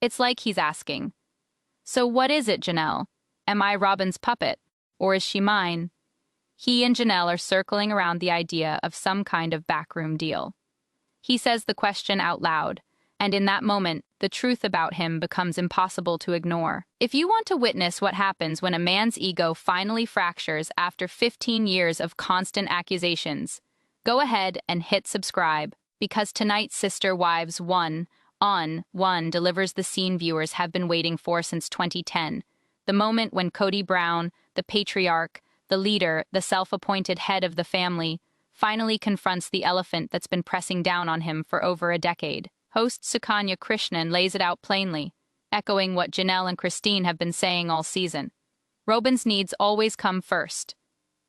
It's like he's asking, "So what is it, Janelle? Am I Robyn's puppet? Or is she mine?" He and Janelle are circling around the idea of some kind of backroom deal. He says the question out loud, and in that moment, the truth about him becomes impossible to ignore. If you want to witness what happens when a man's ego finally fractures after 15 years of constant accusations, go ahead and hit subscribe, because tonight's Sister Wives 1 on 1 delivers the scene viewers have been waiting for since 2010, the moment when Kody Brown, the patriarch, the leader, the self-appointed head of the family, finally confronts the elephant that's been pressing down on him for over a decade. Host Suki Krishnan lays it out plainly, echoing what Janelle and Christine have been saying all season. Robyn's needs always come first.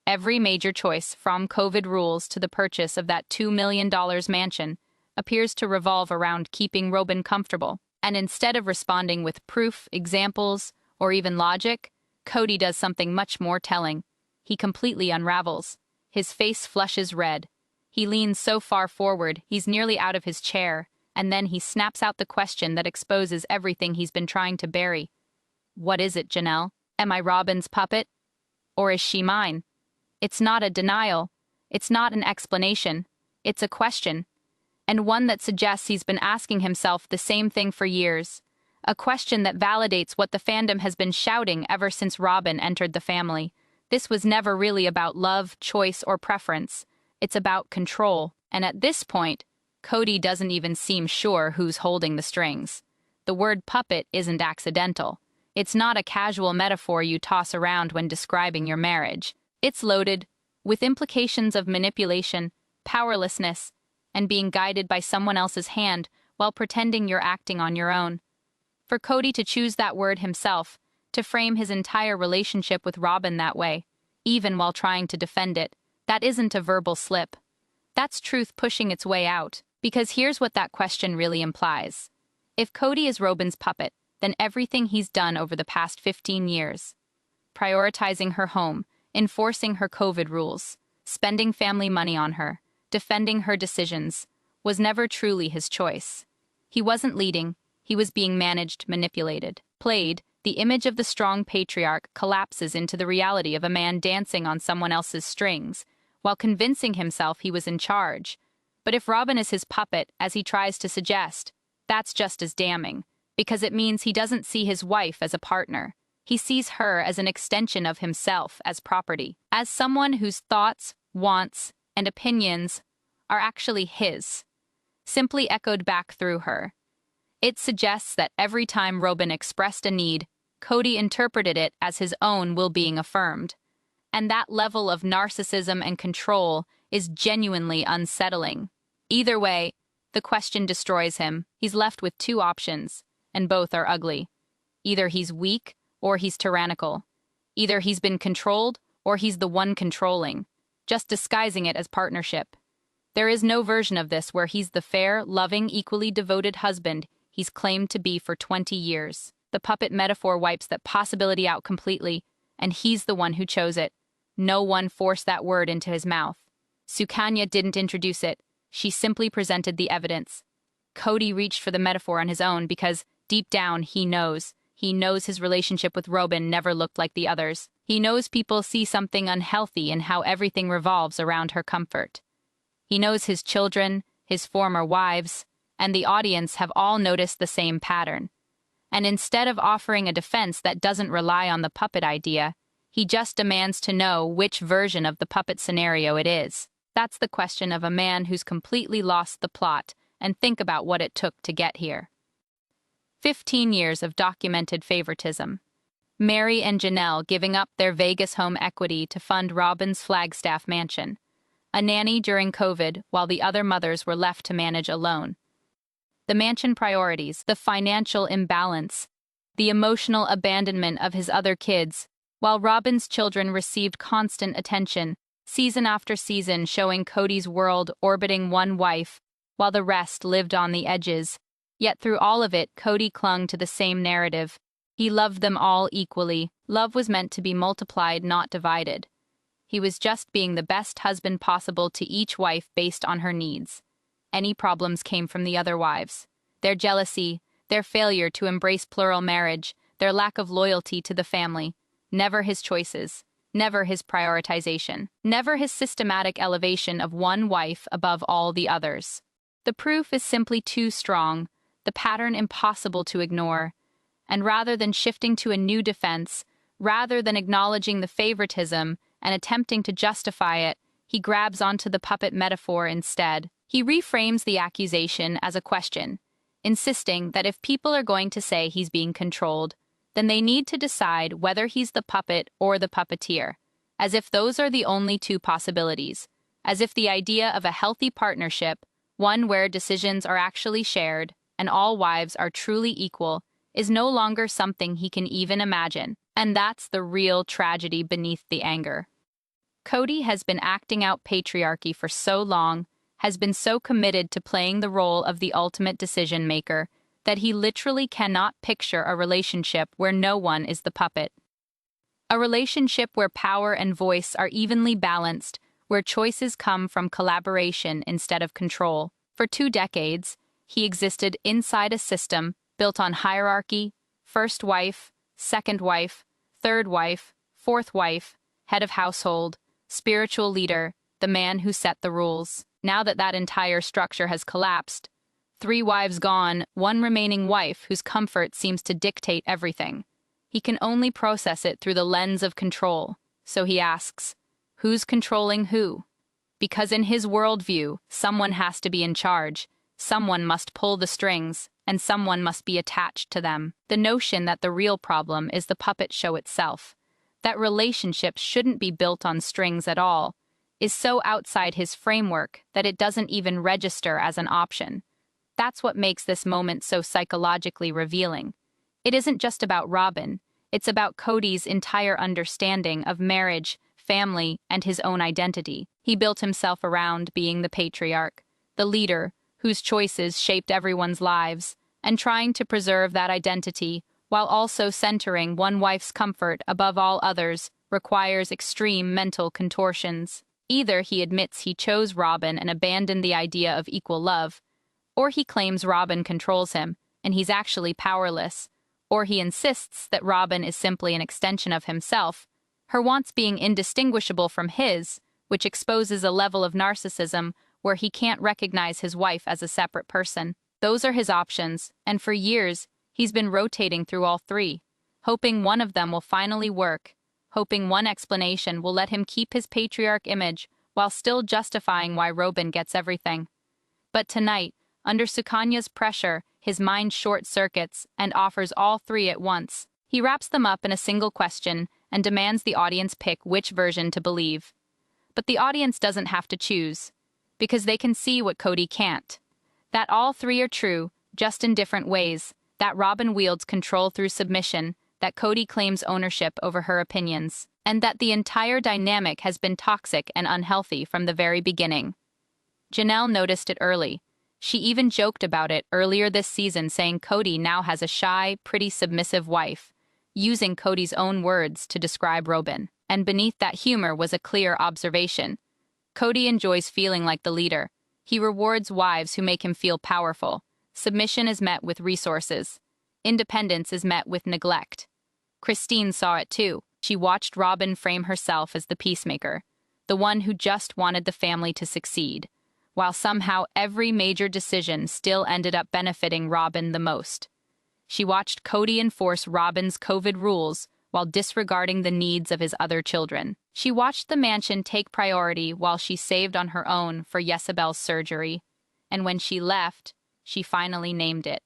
Every major choice, from COVID rules to the purchase of that $2 million mansion, appears to revolve around keeping Robyn comfortable. And instead of responding with proof, examples, or even logic, Kody does something much more telling. He completely unravels. His face flushes red. He leans so far forward, he's nearly out of his chair, and then he snaps out the question that exposes everything he's been trying to bury. What is it, Janelle? Am I Robyn's puppet? Or is she mine? It's not a denial. It's not an explanation. It's a question. And one that suggests he's been asking himself the same thing for years. A question that validates what the fandom has been shouting ever since Robyn entered the family. This was never really about love, choice, or preference. It's about control. And at this point, Kody doesn't even seem sure who's holding the strings. The word puppet isn't accidental. It's not a casual metaphor you toss around when describing your marriage. It's loaded with implications of manipulation, powerlessness, and being guided by someone else's hand while pretending you're acting on your own. For Kody to choose that word himself, to frame his entire relationship with Robyn that way, even while trying to defend it, that isn't a verbal slip. That's truth pushing its way out, because here's what that question really implies. If Kody is Robyn's puppet, then everything he's done over the past 15 years, prioritizing her home, enforcing her COVID rules, spending family money on her, defending her decisions, was never truly his choice. He wasn't leading, he was being managed, manipulated, played. The image of the strong patriarch collapses into the reality of a man dancing on someone else's strings, while convincing himself he was in charge. But if Robyn is his puppet, as he tries to suggest, that's just as damning, because it means he doesn't see his wife as a partner. He sees her as an extension of himself, as property, as someone whose thoughts, wants, and opinions are actually his, simply echoed back through her. It suggests that every time Robyn expressed a need, Kody interpreted it as his own will being affirmed. And that level of narcissism and control is genuinely unsettling. Either way, the question destroys him. He's left with two options, and both are ugly. Either he's weak or he's tyrannical. Either he's been controlled or he's the one controlling, just disguising it as partnership. There is no version of this where he's the fair, loving, equally devoted husband he's claimed to be for 20 years. The puppet metaphor wipes that possibility out completely, and he's the one who chose it. No one forced that word into his mouth. Suki didn't introduce it. She simply presented the evidence. Kody reached for the metaphor on his own because, deep down, he knows. He knows his relationship with Robyn never looked like the others. He knows people see something unhealthy in how everything revolves around her comfort. He knows his children, his former wives, and the audience have all noticed the same pattern. And instead of offering a defense that doesn't rely on the puppet idea, he just demands to know which version of the puppet scenario it is. That's the question of a man who's completely lost the plot, and think about what it took to get here. 15 years of documented favoritism. Meri and Janelle giving up their Vegas home equity to fund Robyn's Flagstaff mansion. A nanny during COVID while the other mothers were left to manage alone. The mansion priorities, the financial imbalance, the emotional abandonment of his other kids, while Robyn's children received constant attention, season after season showing Kody's world orbiting one wife, while the rest lived on the edges. Yet through all of it, Kody clung to the same narrative. He loved them all equally. Love was meant to be multiplied, not divided. He was just being the best husband possible to each wife based on her needs. Any problems came from the other wives. Their jealousy, their failure to embrace plural marriage, their lack of loyalty to the family, never his choices, never his prioritization, never his systematic elevation of one wife above all the others. The proof is simply too strong, the pattern impossible to ignore, and rather than shifting to a new defense, rather than acknowledging the favoritism and attempting to justify it, he grabs onto the puppet metaphor instead. He reframes the accusation as a question, insisting that if people are going to say he's being controlled, then they need to decide whether he's the puppet or the puppeteer, as if those are the only two possibilities, as if the idea of a healthy partnership, one where decisions are actually shared and all wives are truly equal, is no longer something he can even imagine. And that's the real tragedy beneath the anger. Kody has been acting out patriarchy for so long, has been so committed to playing the role of the ultimate decision maker, that he literally cannot picture a relationship where no one is the puppet. A relationship where power and voice are evenly balanced, where choices come from collaboration instead of control. For 2 decades, he existed inside a system built on hierarchy, first wife, second wife, third wife, fourth wife, head of household, spiritual leader, the man who set the rules. Now that that entire structure has collapsed, 3 wives gone, 1 remaining wife whose comfort seems to dictate everything. He can only process it through the lens of control, so he asks, who's controlling who? Because in his worldview, someone has to be in charge, someone must pull the strings, and someone must be attached to them. The notion that the real problem is the puppet show itself, that relationships shouldn't be built on strings at all, is so outside his framework that it doesn't even register as an option. That's what makes this moment so psychologically revealing. It isn't just about Robyn, it's about Kody's entire understanding of marriage, family, and his own identity. He built himself around being the patriarch, the leader, whose choices shaped everyone's lives, and trying to preserve that identity while also centering one wife's comfort above all others requires extreme mental contortions. Either he admits he chose Robyn and abandoned the idea of equal love, or he claims Robyn controls him and he's actually powerless, or he insists that Robyn is simply an extension of himself, her wants being indistinguishable from his, which exposes a level of narcissism where he can't recognize his wife as a separate person. Those are his options, and for years, he's been rotating through all 3, hoping one of them will finally work, hoping one explanation will let him keep his patriarch image while still justifying why Robyn gets everything. But tonight, under Sukanya's pressure, his mind short-circuits and offers all 3 at once. He wraps them up in a single question and demands the audience pick which version to believe. But the audience doesn't have to choose, because they can see what Kody can't. That all 3 are true, just in different ways, that Robyn wields control through submission, that Kody claims ownership over her opinions, and that the entire dynamic has been toxic and unhealthy from the very beginning. Janelle noticed it early. She even joked about it earlier this season, saying Kody now has a shy, pretty submissive wife, using Kody's own words to describe Robyn. And beneath that humor was a clear observation. Kody enjoys feeling like the leader. He rewards wives who make him feel powerful. Submission is met with resources. Independence is met with neglect. Christine saw it too. She watched Robyn frame herself as the peacemaker, the one who just wanted the family to succeed, while somehow every major decision still ended up benefiting Robyn the most. She watched Kody enforce Robyn's COVID rules while disregarding the needs of his other children. She watched the mansion take priority while she saved on her own for Jezebel's surgery, and when she left, she finally named it.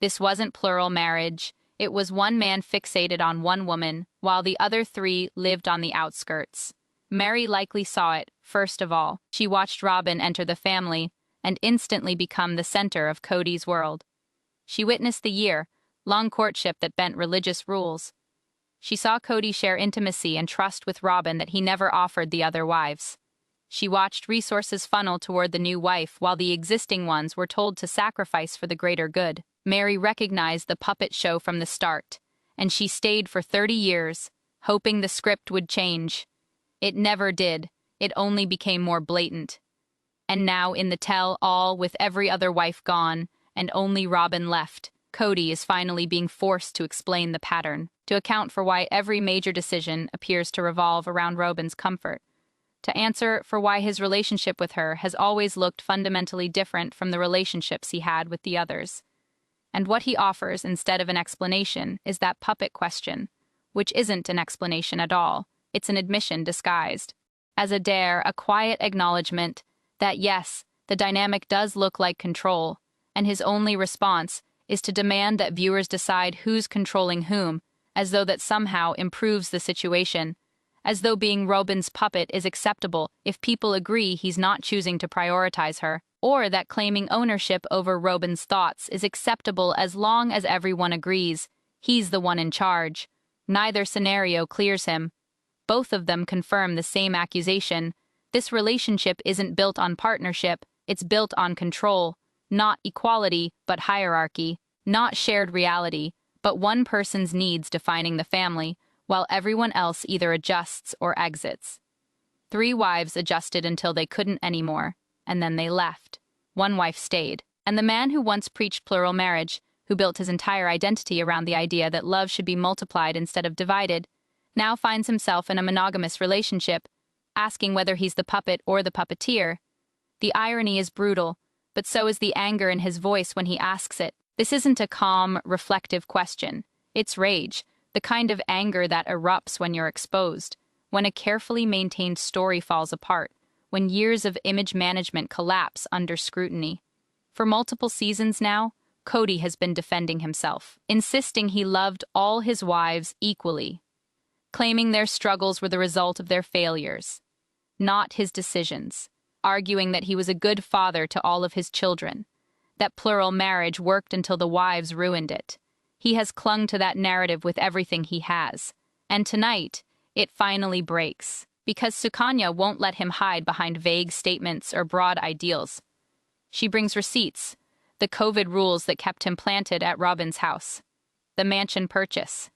This wasn't plural marriage. It was one man fixated on one woman, while the other 3 lived on the outskirts. Mary likely saw it, first of all. She watched Robyn enter the family and instantly become the center of Kody's world. She witnessed the year-long courtship that bent religious rules. She saw Kody share intimacy and trust with Robyn that he never offered the other wives. She watched resources funnel toward the new wife while the existing ones were told to sacrifice for the greater good. Mary recognized the puppet show from the start, and she stayed for 30 years, hoping the script would change. It never did. It only became more blatant. And now in the tell-all, with every other wife gone, and only Robyn left, Kody is finally being forced to explain the pattern, to account for why every major decision appears to revolve around Robyn's comfort, to answer for why his relationship with her has always looked fundamentally different from the relationships he had with the others. And what he offers instead of an explanation is that puppet question, which isn't an explanation at all. It's an admission disguised as a dare, a quiet acknowledgement that yes, the dynamic does look like control, and his only response is to demand that viewers decide who's controlling whom, as though that somehow improves the situation, as though being Robyn's puppet is acceptable if people agree he's not choosing to prioritize her, or that claiming ownership over Robyn's thoughts is acceptable as long as everyone agrees he's the one in charge. Neither scenario clears him. Both of them confirm the same accusation. This relationship isn't built on partnership, it's built on control. Not equality, but hierarchy. Not shared reality, but one person's needs defining the family, while everyone else either adjusts or exits. 3 wives adjusted until they couldn't anymore, and then they left. 1 wife stayed. And the man who once preached plural marriage, who built his entire identity around the idea that love should be multiplied instead of divided, now finds himself in a monogamous relationship, asking whether he's the puppet or the puppeteer. The irony is brutal, but so is the anger in his voice when he asks it. This isn't a calm, reflective question. It's rage, the kind of anger that erupts when you're exposed, when a carefully maintained story falls apart, when years of image management collapse under scrutiny. For multiple seasons now, Kody has been defending himself, insisting he loved all his wives equally, claiming their struggles were the result of their failures, not his decisions, arguing that he was a good father to all of his children, that plural marriage worked until the wives ruined it. He has clung to that narrative with everything he has. And tonight, it finally breaks, because Sukanya won't let him hide behind vague statements or broad ideals. She brings receipts, the COVID rules that kept him planted at Robyn's house, the mansion purchase,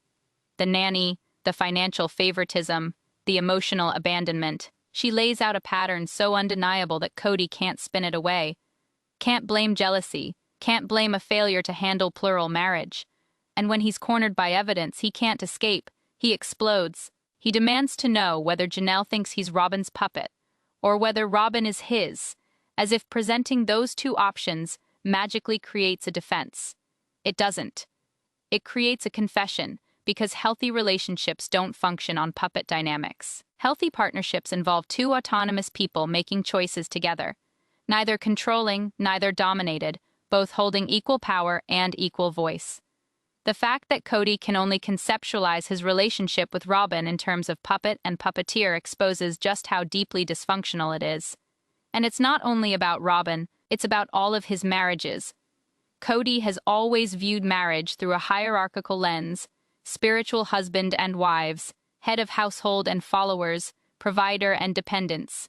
the nanny, the financial favoritism, the emotional abandonment. She lays out a pattern so undeniable that Kody can't spin it away. Can't blame jealousy, can't blame a failure to handle plural marriage. And when he's cornered by evidence he can't escape, he explodes. He demands to know whether Janelle thinks he's Robyn's puppet, or whether Robyn is his, as if presenting those 2 options magically creates a defense. It doesn't. It creates a confession, because healthy relationships don't function on puppet dynamics. Healthy partnerships involve 2 autonomous people making choices together, neither controlling, neither dominated, both holding equal power and equal voice. The fact that Kody can only conceptualize his relationship with Robyn in terms of puppet and puppeteer exposes just how deeply dysfunctional it is. And it's not only about Robyn, it's about all of his marriages. Kody has always viewed marriage through a hierarchical lens: spiritual husband and wives, head of household and followers, provider and dependents.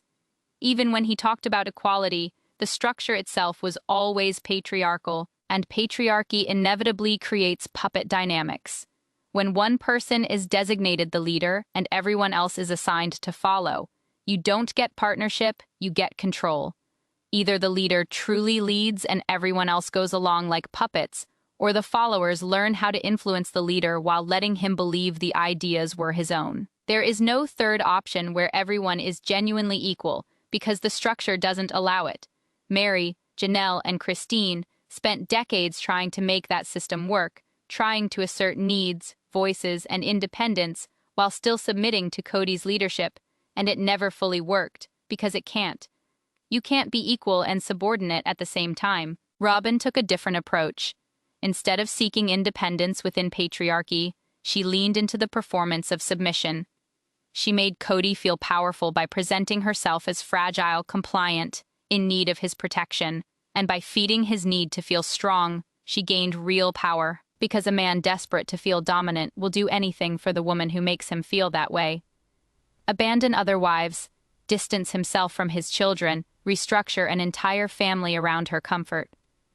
Even when he talked about equality, the structure itself was always patriarchal, and patriarchy inevitably creates puppet dynamics. When one person is designated the leader and everyone else is assigned to follow, you don't get partnership, you get control. Either the leader truly leads and everyone else goes along like puppets, or the followers learn how to influence the leader while letting him believe the ideas were his own. There is no third option where everyone is genuinely equal, because the structure doesn't allow it. Mary, Janelle, and Christine spent decades trying to make that system work, trying to assert needs, voices, and independence while still submitting to Kody's leadership, and it never fully worked, because it can't. You can't be equal and subordinate at the same time. Robyn took a different approach. Instead of seeking independence within patriarchy, she leaned into the performance of submission. She made Kody feel powerful by presenting herself as fragile, compliant, in need of his protection, and by feeding his need to feel strong, she gained real power, because a man desperate to feel dominant will do anything for the woman who makes him feel that way. Abandon other wives, distance himself from his children, restructure an entire family around her comfort,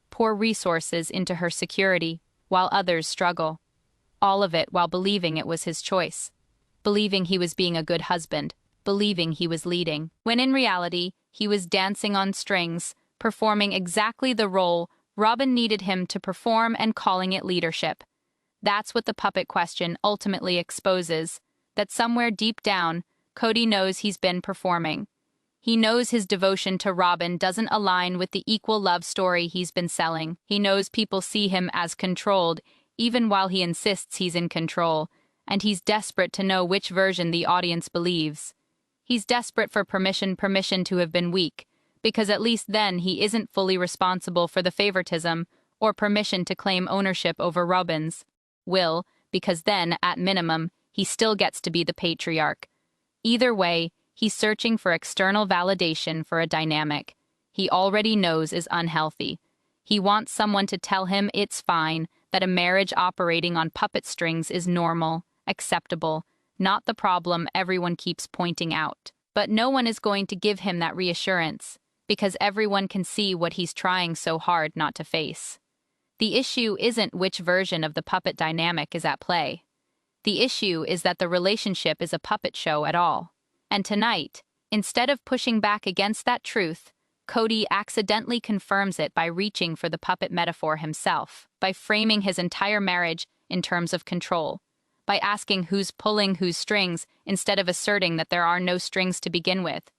pour resources into her security, while others struggle. All of it while believing it was his choice, believing he was being a good husband, believing he was leading, when in reality, he was dancing on strings, performing exactly the role Robyn needed him to perform and calling it leadership. That's what the puppet question ultimately exposes, that somewhere deep down, Kody knows he's been performing. He knows his devotion to Robyn doesn't align with the equal love story he's been selling. He knows people see him as controlled, even while he insists he's in control, and he's desperate to know which version the audience believes. He's desperate for permission to have been weak, because at least then he isn't fully responsible for the favoritism or permission to claim ownership over Robyn's will, because then, at minimum, he still gets to be the patriarch. Either way, he's searching for external validation for a dynamic he already knows is unhealthy. He wants someone to tell him it's fine, that a marriage operating on puppet strings is normal, acceptable, not the problem everyone keeps pointing out. But no one is going to give him that reassurance, because everyone can see what he's trying so hard not to face. The issue isn't which version of the puppet dynamic is at play. The issue is that the relationship is a puppet show at all. And tonight, instead of pushing back against that truth, Kody accidentally confirms it by reaching for the puppet metaphor himself, by framing his entire marriage in terms of control, by asking who's pulling whose strings instead of asserting that there are no strings to begin with.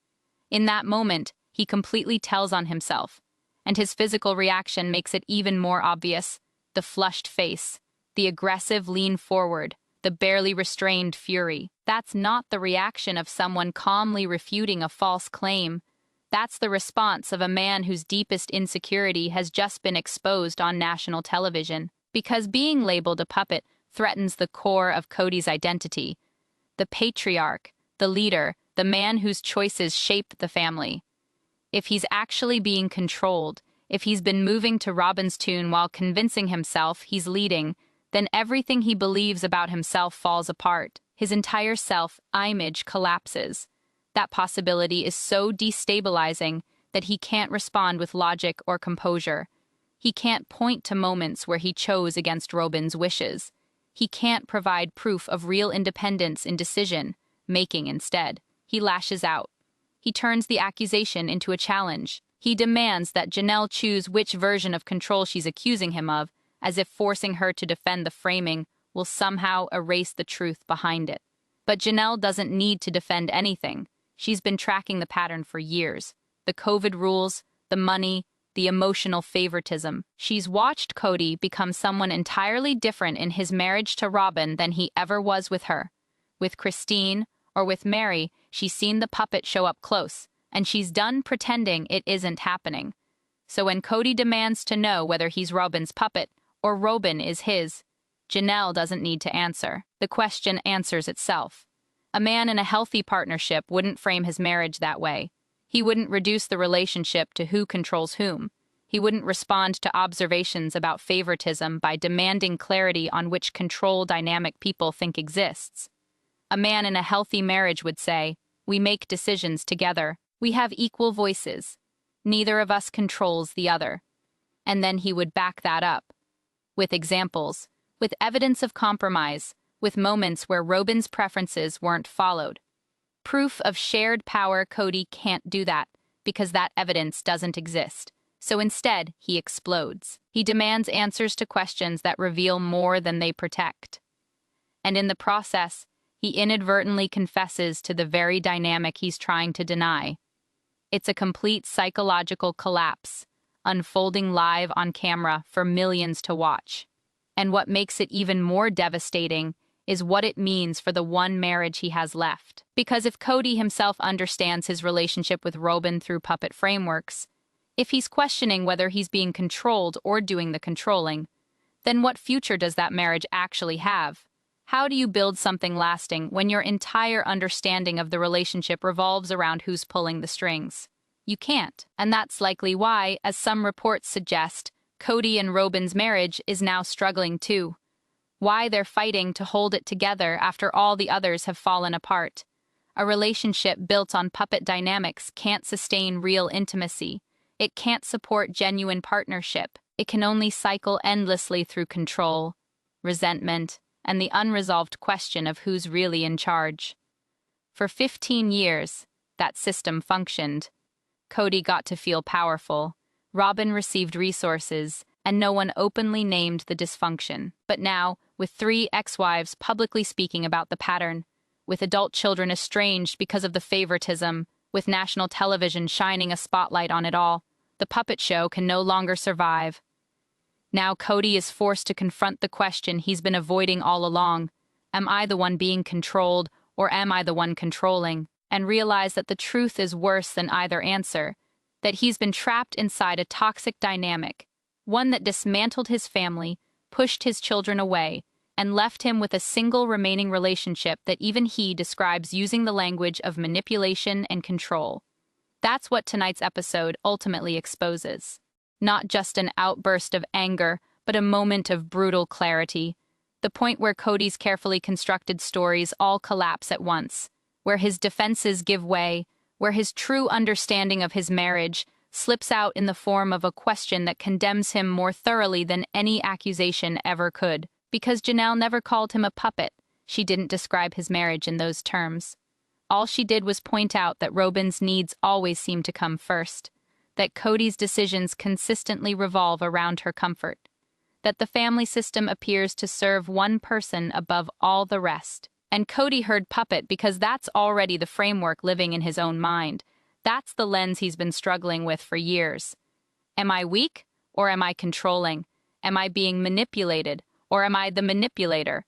In that moment, he completely tells on himself, and his physical reaction makes it even more obvious. The flushed face, the aggressive lean forward, the barely restrained fury. That's not the reaction of someone calmly refuting a false claim. That's the response of a man whose deepest insecurity has just been exposed on national television. Because being labeled a puppet threatens the core of Kody's identity. The patriarch, the leader, the man whose choices shape the family. If he's actually being controlled, if he's been moving to Robyn's tune while convincing himself he's leading, then everything he believes about himself falls apart. His entire self-image collapses. That possibility is so destabilizing that he can't respond with logic or composure. He can't point to moments where he chose against Robyn's wishes. He can't provide proof of real independence in decision-making instead. He lashes out. He turns the accusation into a challenge. He demands that Janelle choose which version of control she's accusing him of, as if forcing her to defend the framing will somehow erase the truth behind it. But Janelle doesn't need to defend anything. She's been tracking the pattern for years. The COVID rules, the money, the emotional favoritism. She's watched Kody become someone entirely different in his marriage to Robyn than he ever was with her. With Christine, or with Mary, she's seen the puppet show up close, and she's done pretending it isn't happening. So when Kody demands to know whether he's Robyn's puppet or Robyn is his, Janelle doesn't need to answer. The question answers itself. A man in a healthy partnership wouldn't frame his marriage that way. He wouldn't reduce the relationship to who controls whom. He wouldn't respond to observations about favoritism by demanding clarity on which control dynamic people think exists. A man in a healthy marriage would say, "We make decisions together. We have equal voices. Neither of us controls the other." And then he would back that up with examples, with evidence of compromise, with moments where Robyn's preferences weren't followed. Proof of shared power. Kody can't do that, because that evidence doesn't exist. So instead, he explodes. He demands answers to questions that reveal more than they protect. And in the process, he inadvertently confesses to the very dynamic he's trying to deny. It's a complete psychological collapse, unfolding live on camera for millions to watch. And what makes it even more devastating is what it means for the one marriage he has left. Because if Kody himself understands his relationship with Robyn through puppet frameworks, if he's questioning whether he's being controlled or doing the controlling, then what future does that marriage actually have? How do you build something lasting when your entire understanding of the relationship revolves around who's pulling the strings? You can't. And that's likely why, as some reports suggest, Kody and Robyn's marriage is now struggling too. Why they're fighting to hold it together after all the others have fallen apart. A relationship built on puppet dynamics can't sustain real intimacy. It can't support genuine partnership. It can only cycle endlessly through control, resentment, and the unresolved question of who's really in charge. For 15 years, that system functioned. Kody got to feel powerful. Robyn received resources, and no one openly named the dysfunction. But now, with 3 ex-wives publicly speaking about the pattern, with adult children estranged because of the favoritism, with national television shining a spotlight on it all, the puppet show can no longer survive. Now Kody is forced to confront the question he's been avoiding all along: am I the one being controlled, or am I the one controlling? And realize that the truth is worse than either answer, that he's been trapped inside a toxic dynamic, one that dismantled his family, pushed his children away, and left him with a single remaining relationship that even he describes using the language of manipulation and control. That's what tonight's episode ultimately exposes. Not just an outburst of anger, but a moment of brutal clarity. The point where Kody's carefully constructed stories all collapse at once, where his defenses give way, where his true understanding of his marriage slips out in the form of a question that condemns him more thoroughly than any accusation ever could. Because Janelle never called him a puppet, she didn't describe his marriage in those terms. All she did was point out that Robyn's needs always seem to come first, that Kody's decisions consistently revolve around her comfort, that the family system appears to serve one person above all the rest. And Kody heard puppet because that's already the framework living in his own mind. That's the lens he's been struggling with for years. Am I weak, or am I controlling? Am I being manipulated, or am I the manipulator?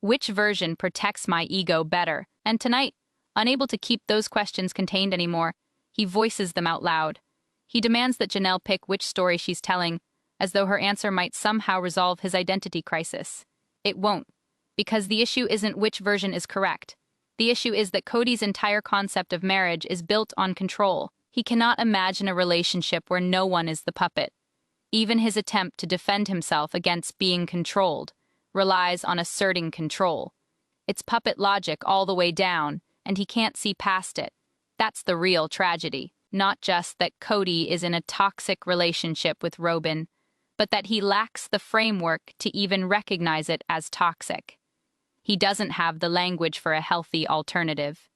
Which version protects my ego better? And tonight, unable to keep those questions contained anymore, he voices them out loud. He demands that Janelle pick which story she's telling, as though her answer might somehow resolve his identity crisis. It won't, because the issue isn't which version is correct. The issue is that Kody's entire concept of marriage is built on control. He cannot imagine a relationship where no one is the puppet. Even his attempt to defend himself against being controlled relies on asserting control. It's puppet logic all the way down, and he can't see past it. That's the real tragedy. Not just that Kody is in a toxic relationship with Robyn, but that he lacks the framework to even recognize it as toxic. He doesn't have the language for a healthy alternative.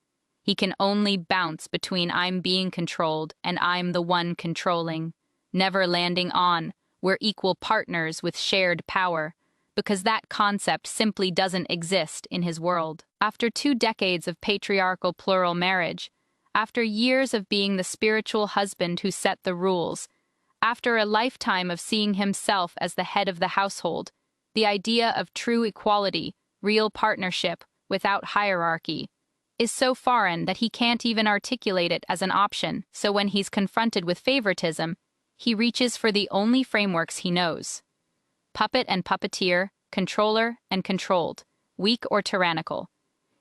He can only bounce between I'm being controlled and I'm the one controlling, never landing on we're equal partners with shared power, because that concept simply doesn't exist in his world. After 2 decades of patriarchal plural marriage, after years of being the spiritual husband who set the rules, after a lifetime of seeing himself as the head of the household, the idea of true equality, real partnership without hierarchy, is so foreign that he can't even articulate it as an option. So when he's confronted with favoritism, he reaches for the only frameworks he knows: puppet and puppeteer, controller and controlled, weak or tyrannical.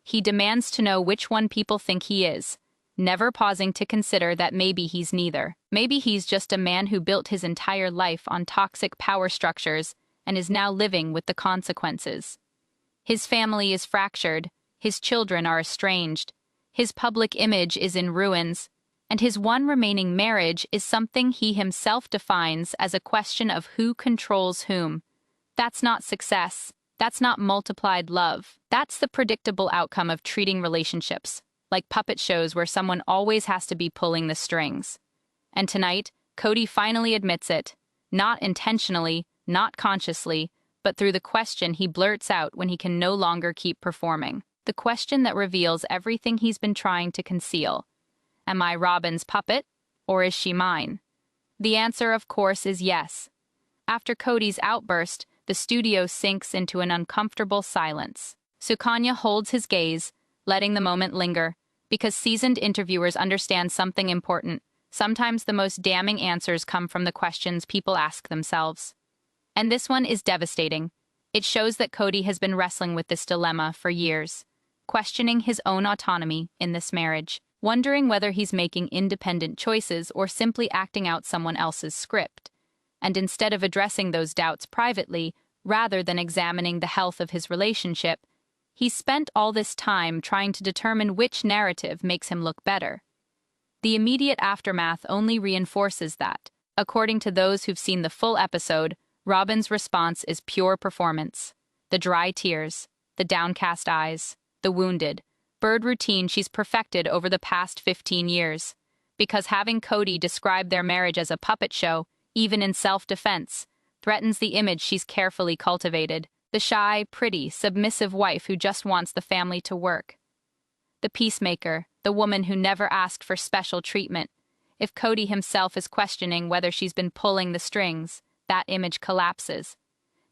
He demands to know which one people think he is, never pausing to consider that maybe he's neither. Maybe he's just a man who built his entire life on toxic power structures and is now living with the consequences. His family is fractured, his children are estranged, his public image is in ruins, and his one remaining marriage is something he himself defines as a question of who controls whom. That's not success. That's not multiplied love. That's the predictable outcome of treating relationships like puppet shows where someone always has to be pulling the strings. And tonight, Kody finally admits it, not intentionally, not consciously, but through the question he blurts out when he can no longer keep performing. The question that reveals everything he's been trying to conceal. Am I Robyn's puppet, or is she mine? The answer, of course, is yes. After Kody's outburst, the studio sinks into an uncomfortable silence. Sukanya holds his gaze, letting the moment linger, because seasoned interviewers understand something important. Sometimes the most damning answers come from the questions people ask themselves. And this one is devastating. It shows that Kody has been wrestling with this dilemma for years, questioning his own autonomy in this marriage, wondering whether he's making independent choices or simply acting out someone else's script. And instead of addressing those doubts privately, rather than examining the health of his relationship, he spent all this time trying to determine which narrative makes him look better. The immediate aftermath only reinforces that. According to those who've seen the full episode, Robyn's response is pure performance. The dry tears, the downcast eyes, the wounded, bird routine she's perfected over the past 15 years. Because having Kody describe their marriage as a puppet show, even in self-defense, threatens the image she's carefully cultivated, the shy, pretty, submissive wife who just wants the family to work. The peacemaker, the woman who never asked for special treatment. If Kody himself is questioning whether she's been pulling the strings, that image collapses.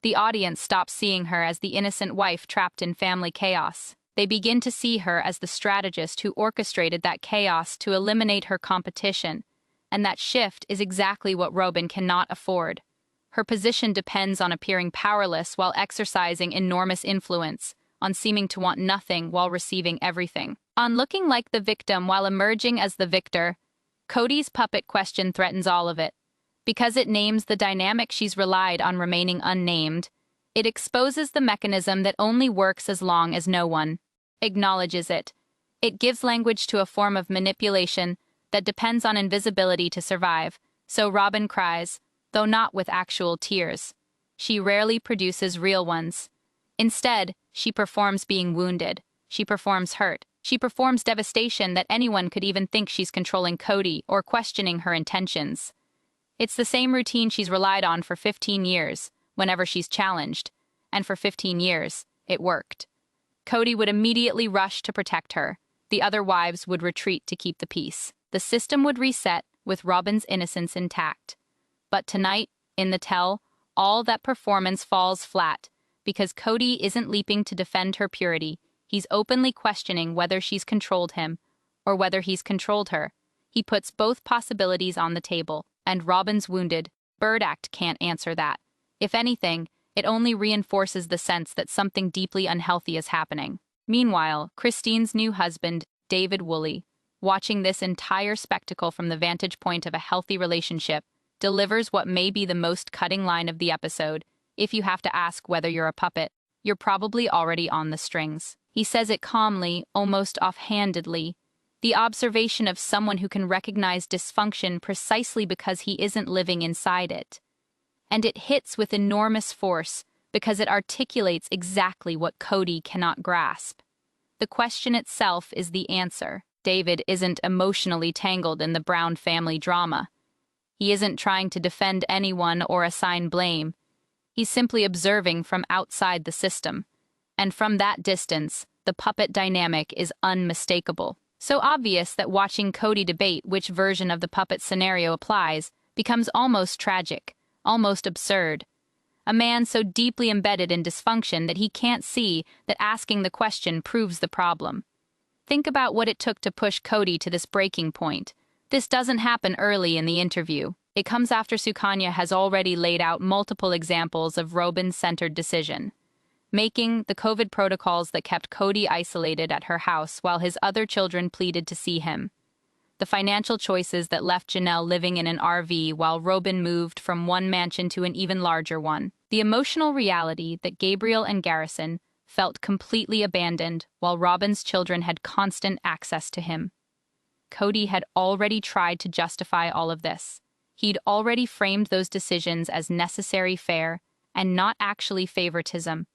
The audience stops seeing her as the innocent wife trapped in family chaos. They begin to see her as the strategist who orchestrated that chaos to eliminate her competition. And that shift is exactly what Robyn cannot afford. Her position depends on appearing powerless while exercising enormous influence, on seeming to want nothing while receiving everything, on looking like the victim while emerging as the victor. Kody's puppet question threatens all of it. Because it names the dynamic she's relied on remaining unnamed, it exposes the mechanism that only works as long as no one acknowledges it. It gives language to a form of manipulation that depends on invisibility to survive. So Robyn cries, though not with actual tears. She rarely produces real ones. Instead, she performs being wounded. She performs hurt. She performs devastation that anyone could even think she's controlling Kody or questioning her intentions. It's the same routine she's relied on for 15 years, whenever she's challenged. And for 15 years, it worked. Kody would immediately rush to protect her. The other wives would retreat to keep the peace. The system would reset, with Robyn's innocence intact. But tonight, in the tell, all that performance falls flat, because Kody isn't leaping to defend her purity. He's openly questioning whether she's controlled him, or whether he's controlled her. He puts both possibilities on the table, and Robyn's wounded. Bird Act can't answer that. If anything, it only reinforces the sense that something deeply unhealthy is happening. Meanwhile, Christine's new husband, David Woolley, watching this entire spectacle from the vantage point of a healthy relationship, delivers what may be the most cutting line of the episode. If you have to ask whether you're a puppet, you're probably already on the strings. He says it calmly, almost offhandedly. The observation of someone who can recognize dysfunction precisely because he isn't living inside it. And it hits with enormous force because it articulates exactly what Kody cannot grasp. The question itself is the answer. David isn't emotionally tangled in the Brown family drama. He isn't trying to defend anyone or assign blame. He's simply observing from outside the system. And from that distance, the puppet dynamic is unmistakable. So obvious that watching Kody debate which version of the puppet scenario applies becomes almost tragic, almost absurd. A man so deeply embedded in dysfunction that he can't see that asking the question proves the problem. Think about what it took to push Kody to this breaking point. This doesn't happen early in the interview. It comes after Sukanya has already laid out multiple examples of Robyn-centered decision, making the COVID protocols that kept Kody isolated at her house while his other children pleaded to see him, the financial choices that left Janelle living in an RV while Robyn moved from one mansion to an even larger one, the emotional reality that Gabriel and Garrison felt completely abandoned while Robyn's children had constant access to him. Kody had already tried to justify all of this. He'd already framed those decisions as necessary fare and not actually favoritism,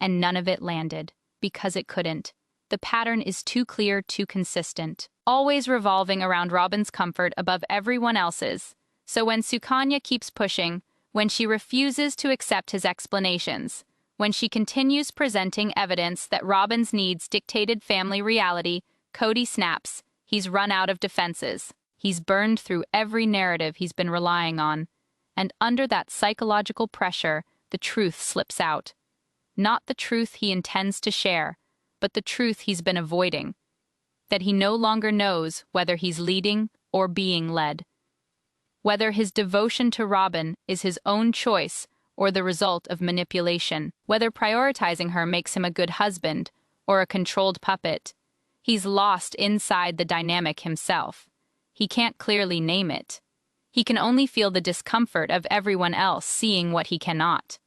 and none of it landed, because it couldn't. The pattern is too clear, too consistent, always revolving around Robyn's comfort above everyone else's. So when Sukanya keeps pushing, when she refuses to accept his explanations, when she continues presenting evidence that Robyn's needs dictated family reality, Kody snaps. He's run out of defenses. He's burned through every narrative he's been relying on. And under that psychological pressure, the truth slips out. Not the truth he intends to share, but the truth he's been avoiding. That he no longer knows whether he's leading or being led. Whether his devotion to Robyn is his own choice or the result of manipulation. Whether prioritizing her makes him a good husband or a controlled puppet. He's lost inside the dynamic himself. He can't clearly name it. He can only feel the discomfort of everyone else seeing what he cannot.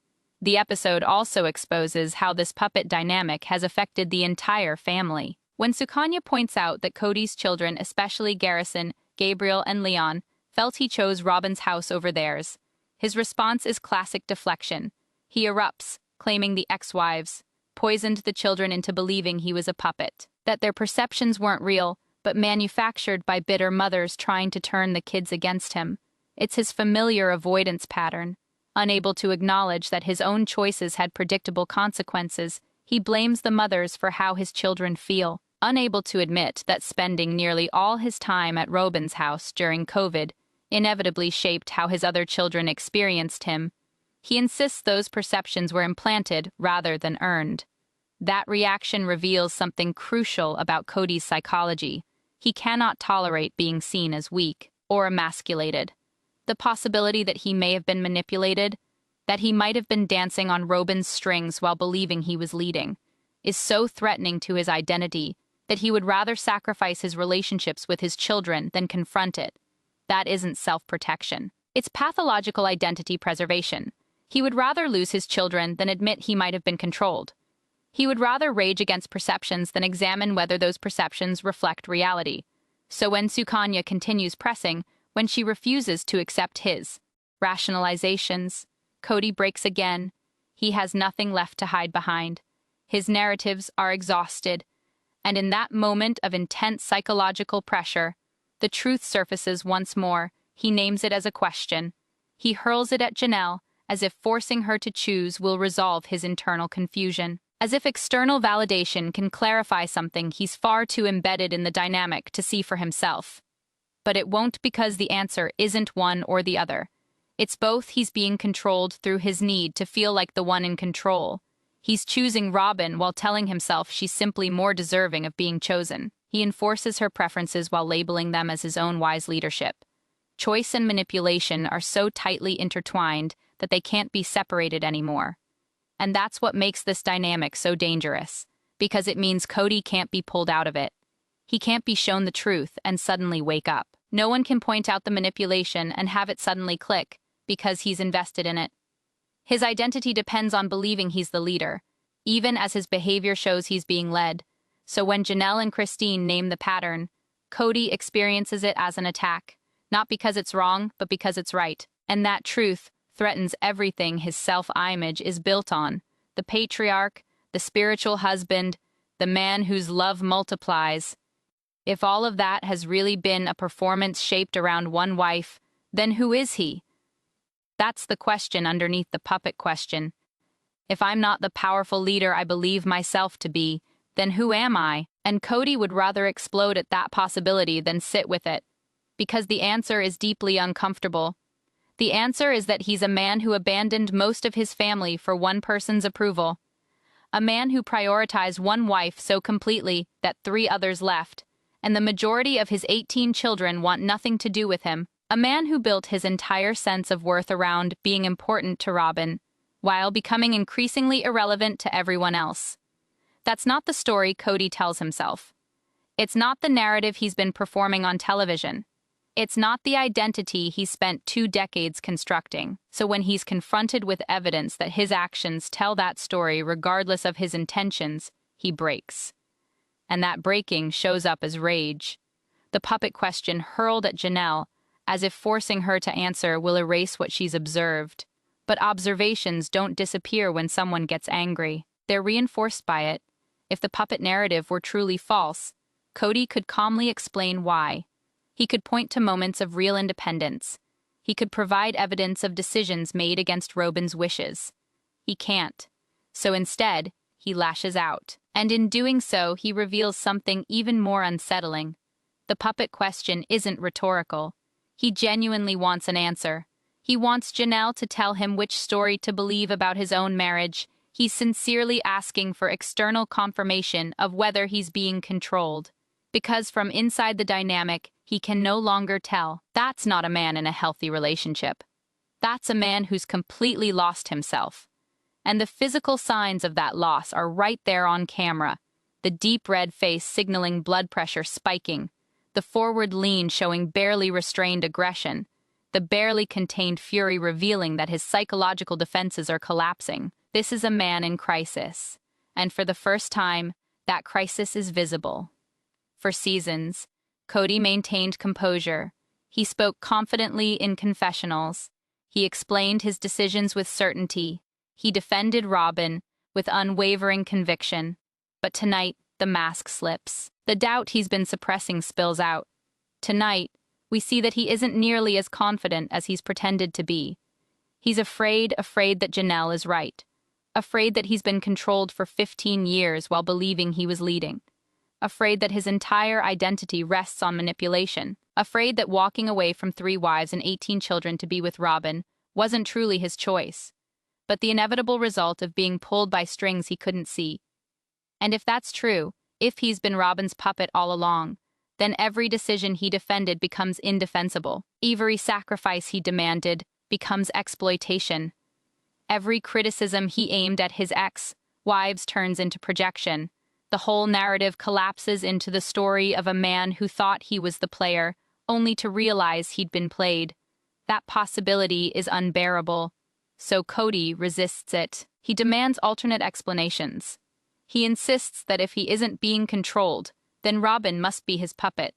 The episode also exposes how this puppet dynamic has affected the entire family. When Sukanya points out that Kody's children, especially Garrison, Gabriel, and Leon, felt he chose Robyn's house over theirs, his response is classic deflection. He erupts, claiming the ex-wives poisoned the children into believing he was a puppet, that their perceptions weren't real, but manufactured by bitter mothers trying to turn the kids against him. It's his familiar avoidance pattern. Unable to acknowledge that his own choices had predictable consequences, he blames the mothers for how his children feel. Unable to admit that spending nearly all his time at Robyn's house during COVID inevitably shaped how his other children experienced him, he insists those perceptions were implanted rather than earned. That reaction reveals something crucial about Kody's psychology. He cannot tolerate being seen as weak or emasculated. The possibility that he may have been manipulated, that he might have been dancing on Robyn's strings while believing he was leading, is so threatening to his identity that he would rather sacrifice his relationships with his children than confront it. That isn't self-protection. It's pathological identity preservation. He would rather lose his children than admit he might have been controlled. He would rather rage against perceptions than examine whether those perceptions reflect reality. So when Sukanya continues pressing, when she refuses to accept his rationalizations, Kody breaks again. He has nothing left to hide behind. His narratives are exhausted, and in that moment of intense psychological pressure, the truth surfaces once more. He names it as a question. He hurls it at Janelle, as if forcing her to choose will resolve his internal confusion. As if external validation can clarify something he's far too embedded in the dynamic to see for himself. But it won't, because the answer isn't one or the other. It's both. He's being controlled through his need to feel like the one in control. He's choosing Robyn while telling himself she's simply more deserving of being chosen. He enforces her preferences while labeling them as his own wise leadership. Choice and manipulation are so tightly intertwined that they can't be separated anymore. And that's what makes this dynamic so dangerous, because it means Kody can't be pulled out of it. He can't be shown the truth and suddenly wake up. No one can point out the manipulation and have it suddenly click, because he's invested in it. His identity depends on believing he's the leader, even as his behavior shows he's being led. So when Janelle and Christine name the pattern, Kody experiences it as an attack, not because it's wrong, but because it's right. And that truth threatens everything his self-image is built on: the patriarch, the spiritual husband, the man whose love multiplies. If all of that has really been a performance shaped around one wife, then who is he? That's the question underneath the puppet question. If I'm not the powerful leader I believe myself to be, then who am I? And Kody would rather explode at that possibility than sit with it, because the answer is deeply uncomfortable. The answer is that he's a man who abandoned most of his family for one person's approval. A man who prioritized one wife so completely that 3 others left, and the majority of his 18 children want nothing to do with him. A man who built his entire sense of worth around being important to Robyn, while becoming increasingly irrelevant to everyone else. That's not the story Kody tells himself. It's not the narrative he's been performing on television. It's not the identity he spent 2 decades constructing. So when he's confronted with evidence that his actions tell that story regardless of his intentions, he breaks. And that breaking shows up as rage. The puppet question hurled at Janelle, as if forcing her to answer will erase what she's observed. But observations don't disappear when someone gets angry. They're reinforced by it. If the puppet narrative were truly false, Kody could calmly explain why. He could point to moments of real independence. He could provide evidence of decisions made against Robyn's wishes. He can't. So instead, he lashes out. And in doing so, he reveals something even more unsettling. The puppet question isn't rhetorical. He genuinely wants an answer. He wants Janelle to tell him which story to believe about his own marriage. He's sincerely asking for external confirmation of whether he's being controlled. Because from inside the dynamic, he can no longer tell. That's not a man in a healthy relationship. That's a man who's completely lost himself. And the physical signs of that loss are right there on camera. The deep red face signaling blood pressure spiking. The forward lean showing barely restrained aggression. The barely contained fury revealing that his psychological defenses are collapsing. This is a man in crisis. And for the first time, that crisis is visible. For seasons, Kody maintained composure. He spoke confidently in confessionals. He explained his decisions with certainty. He defended Robyn with unwavering conviction. But tonight, the mask slips. The doubt he's been suppressing spills out. Tonight, we see that he isn't nearly as confident as he's pretended to be. He's afraid that Janelle is right. Afraid that he's been controlled for 15 years while believing he was leading. Afraid that his entire identity rests on manipulation. Afraid that walking away from 3 wives and 18 children to be with Robyn wasn't truly his choice, but the inevitable result of being pulled by strings he couldn't see. And if that's true, if he's been Robyn's puppet all along, then every decision he defended becomes indefensible. Every sacrifice he demanded becomes exploitation. Every criticism he aimed at his ex-wives turns into projection. The whole narrative collapses into the story of a man who thought he was the player, only to realize he'd been played. That possibility is unbearable, so Kody resists it. He demands alternate explanations. He insists that if he isn't being controlled, then Robyn must be his puppet,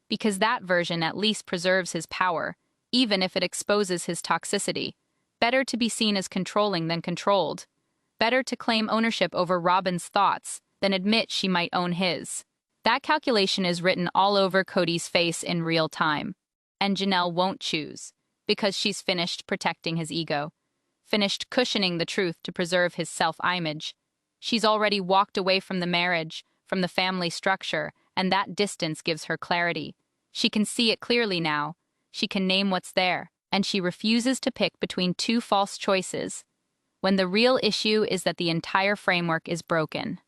because that version at least preserves his power, even if it exposes his toxicity. Better to be seen as controlling than controlled. Better to claim ownership over Robyn's thoughts than admit she might own his. That calculation is written all over Kody's face in real time. And Janelle won't choose, because she's finished protecting his ego, finished cushioning the truth to preserve his self-image. She's already walked away from the marriage, from the family structure, and that distance gives her clarity. She can see it clearly now. She can name what's there, and she refuses to pick between 2 false choices, when the real issue is that the entire framework is broken.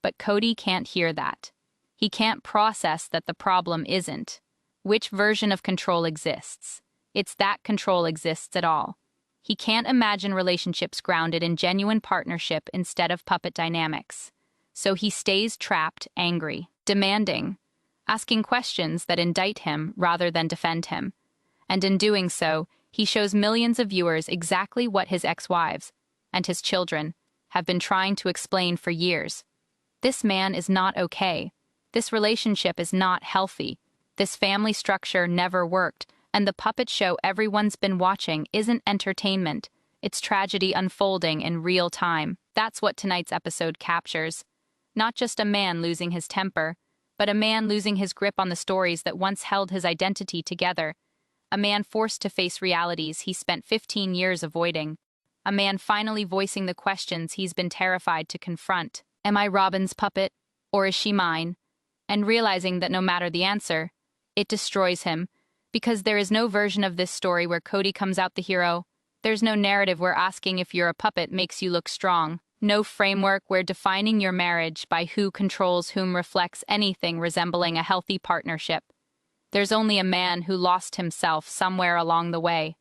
But Kody can't hear that. He can't process that the problem isn't which version of control exists. It's that control exists at all. He can't imagine relationships grounded in genuine partnership instead of puppet dynamics. So he stays trapped, angry, demanding, asking questions that indict him rather than defend him. And in doing so, he shows millions of viewers exactly what his ex-wives and his children have been trying to explain for years. This man is not okay. This relationship is not healthy. This family structure never worked, and the puppet show everyone's been watching isn't entertainment. It's tragedy unfolding in real time. That's what tonight's episode captures. Not just a man losing his temper, but a man losing his grip on the stories that once held his identity together. A man forced to face realities he spent 15 years avoiding. A man finally voicing the questions he's been terrified to confront. Am I Robyn's puppet, or is she mine? And realizing that no matter the answer, it destroys him, because there is no version of this story where Kody comes out the hero. There's no narrative where asking if you're a puppet makes you look strong. No framework where defining your marriage by who controls whom reflects anything resembling a healthy partnership. There's only a man who lost himself somewhere along the way.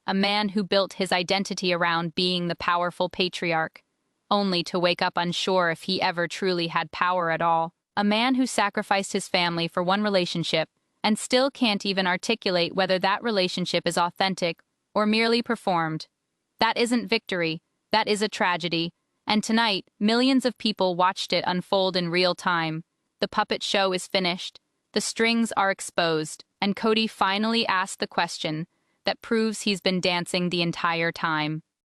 A man who built his identity around being the powerful patriarch, only to wake up unsure if he ever truly had power at all. A man who sacrificed his family for one relationship and still can't even articulate whether that relationship is authentic or merely performed. That isn't victory, that is a tragedy. And tonight, millions of people watched it unfold in real time. The puppet show is finished. The strings are exposed, and Kody finally asked the question that proves he's been dancing the entire time.